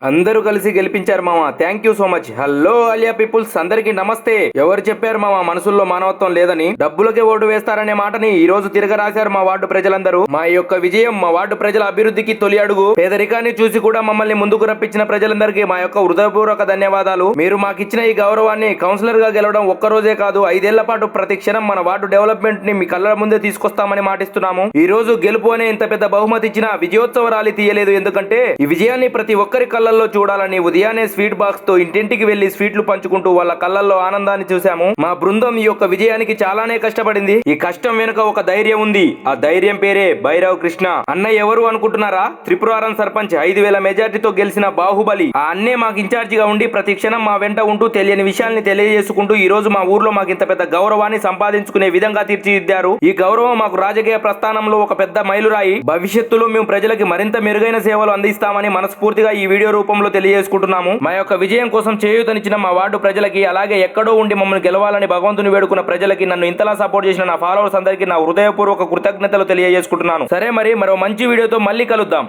అందరూ కలిసి గెలిపించారు మామ. Thank you so much. Hello Aliya peoples, అందరికి నమస్తే. ఎవరు చెప్పారు మామ మనసుల్లో మానవత్వం లేదని? డబ్బులకే ఓటు వేస్తారనే మాటని ఈ రోజు తిరగరాశారు మా వార్డు ప్రజలందరూ. మా యొక్క విజయం మా వార్డు ప్రజల అభివృద్ధికి తొలి అడుగు. పేదరికాన్ని చూసి కూడా మమ్మల్ని ముందుకు రప్పించిన ప్రజలందరికీ మా యొక్క హృదయపూర్వక ధన్యవాదాలు. మీరు మాకిచ్చిన ఈ గౌరవాన్ని, కౌన్సిలర్ గా గెలవడం ఒక్క రోజే కాదు, 5 ఏళ్ల పాటు ప్రతి క్షణం మన వార్డు డెవలప్మెంట్ ని మీ కళ్ళ ముందే తీసుకొస్తామని మాటిస్తున్నాము. ఈ రోజు గెలుపు అనే ఇంత పెద్ద బహుమతి ఇచ్చిన విజయోత్సవ ర్యాలీ తీయలేదు. ఎందుకంటే ఈ విజయాన్ని ప్రతి ఒక్కరి కళ్ళల్లో చూడాలని ఉదయాన్నే స్వీట్ బాక్స్ తో ఇంటింటికి వెళ్లి స్వీట్లు పంచుకుంటూ వాళ్ళ కళ్ళల్లో ఆనందాన్ని చూసాము. మా బృందం ఈ యొక్క విజయానికి చాలానే కష్టపడింది. ఈ కష్టం వెనుక ఒక ధైర్యం ఉంది. ఆ ధైర్యం పేరే భైరవ్ కృష్ణ. అన్న ఎవరు అనుకుంటున్నారా? త్రిపురారం సర్పంచ్, 5,000 మెజార్టీతో గెలిచిన బాహుబలి. ఆ అన్నే మాకు ఇన్ఛార్జిగా ఉండి ప్రతి క్షణం మా వెంట ఉంటూ తెలియని విషయాల్ని తెలియజేసుకుంటూ ఈ రోజు మా ఊర్లో మాకు ఇంత పెద్ద గౌరవాన్ని సంపాదించుకునే విధంగా తీర్చిదిద్దారు. ఈ గౌరవం మాకు రాజకీయ ప్రస్థానంలో ఒక పెద్ద మైలురాయి. భవిష్యత్తులో మేము ప్రజలకి మరింత మెరుగైన సేవలు అందిస్తామని మనస్ఫూర్తిగా ఈ వీడియో రూపంలో తెలియజేసుకుంటున్నాము. మా యొక్క విజయం కోసం చేయూతనిచ్చిన మా వార్డు ప్రజలకి, అలాగే ఎక్కడో ఉండి మమ్మల్ని గెలవాలని భగవంతుని వేడుకున్న ప్రజలకి, నన్ను ఇంతలా సపోర్ట్ చేసిన నా ఫాలోవర్స్ అందరికీ నా హృదయపూర్వక కృతజ్ఞతలు తెలియజేసుకుంటున్నాను. సరే, మరో మంచి వీడియోతో మళ్ళీ కలుద్దాం.